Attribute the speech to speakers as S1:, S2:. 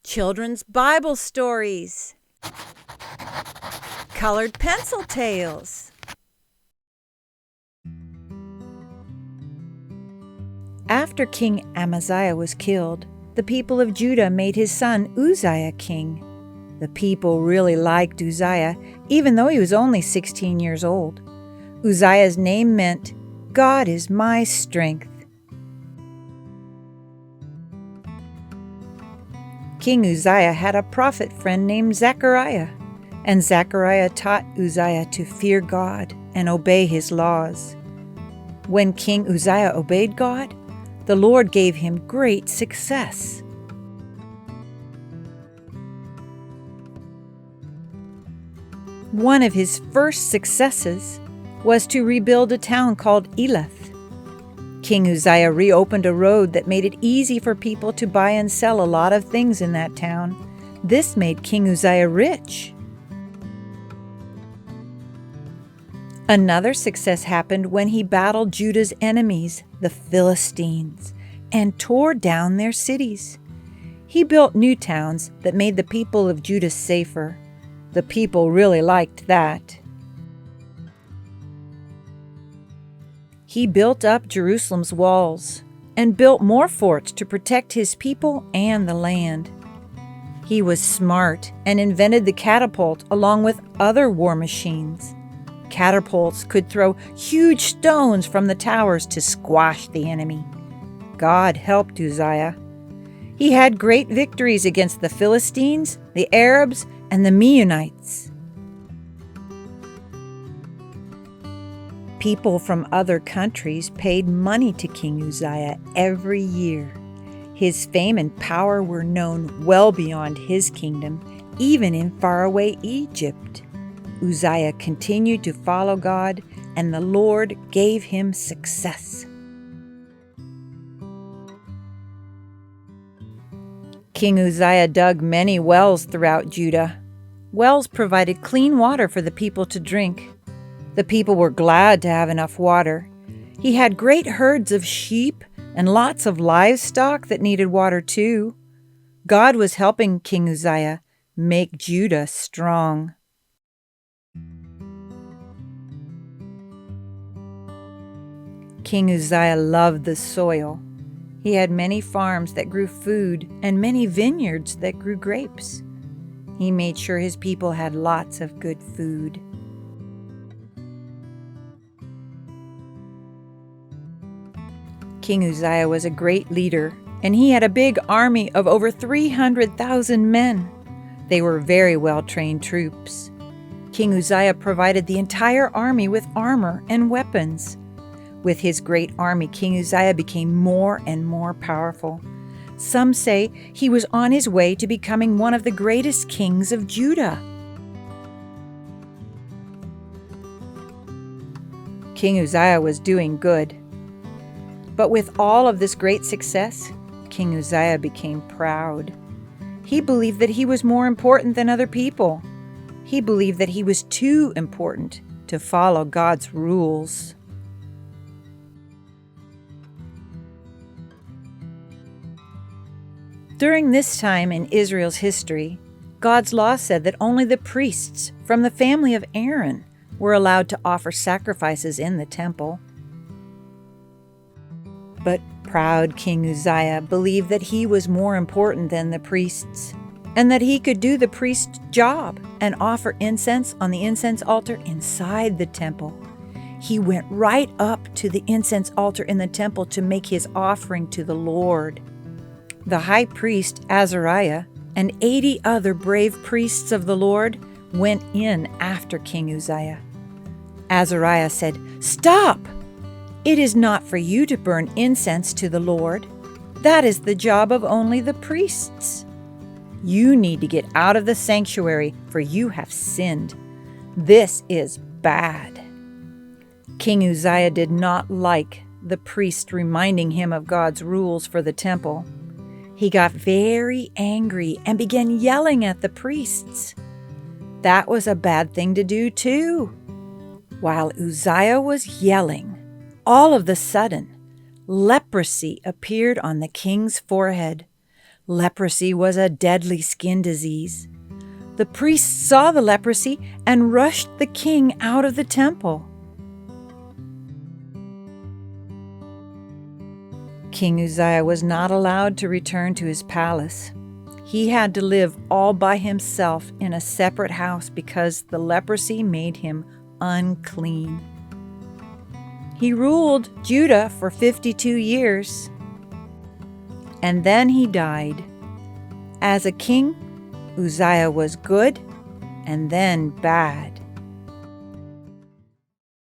S1: children's Bible stories, colored pencil tales. After King Uzziah was killed, the people of Judah made his son Uzziah king. The people really liked Uzziah, even though he was only 16 years old. Uzziah's name meant, "God is my strength." King Uzziah had a prophet friend named Zechariah, and Zechariah taught Uzziah to fear God and obey his laws. When King Uzziah obeyed God, the Lord gave him great success. One of his first successes was to rebuild a town called Elath. King Uzziah reopened a road that made it easy for people to buy and sell a lot of things in that town. This made King Uzziah rich. Another success happened when he battled Judah's enemies, the Philistines, and tore down their cities. He built new towns that made the people of Judah safer. The people really liked that. He built up Jerusalem's walls and built more forts to protect his people and the land. He was smart and invented the catapult along with other war machines. Catapults could throw huge stones from the towers to squash the enemy. God helped Uzziah. He had great victories against the Philistines, the Arabs, and the Meunites. People from other countries paid money to King Uzziah every year. His fame and power were known well beyond his kingdom, even in faraway Egypt. Uzziah continued to follow God, and the Lord gave him success. King Uzziah dug many wells throughout Judah. Wells provided clean water for the people to drink. The people were glad to have enough water. He had great herds of sheep and lots of livestock that needed water too. God was helping King Uzziah make Judah strong. King Uzziah loved the soil. He had many farms that grew food and many vineyards that grew grapes. He made sure his people had lots of good food. King Uzziah was a great leader, and he had a big army of over 300,000 men. They were very well-trained troops. King Uzziah provided the entire army with armor and weapons. With his great army, King Uzziah became more and more powerful. Some say he was on his way to becoming one of the greatest kings of Judah. King Uzziah was doing good. But with all of this great success, King Uzziah became proud. He believed that he was more important than other people. He believed that he was too important to follow God's rules. During this time in Israel's history, God's law said that only the priests from the family of Aaron were allowed to offer sacrifices in the temple. But proud King Uzziah believed that he was more important than the priests, and that he could do the priest's job and offer incense on the incense altar inside the temple. He went right up to the incense altar in the temple to make his offering to the Lord. The high priest Azariah and 80 other brave priests of the Lord went in after King Uzziah. Azariah said, "Stop! It is not for you to burn incense to the Lord. That is the job of only the priests. You need to get out of the sanctuary, for you have sinned. This is bad." King Uzziah did not like the priest reminding him of God's rules for the temple. He got very angry and began yelling at the priests. That was a bad thing to do too. While Uzziah was yelling, all of a sudden, leprosy appeared on the king's forehead. Leprosy was a deadly skin disease. The priests saw the leprosy and rushed the king out of the temple. King Uzziah was not allowed to return to his palace. He had to live all by himself in a separate house because the leprosy made him unclean. He ruled Judah for 52 years, and then he died. As a king, Uzziah was good and then bad.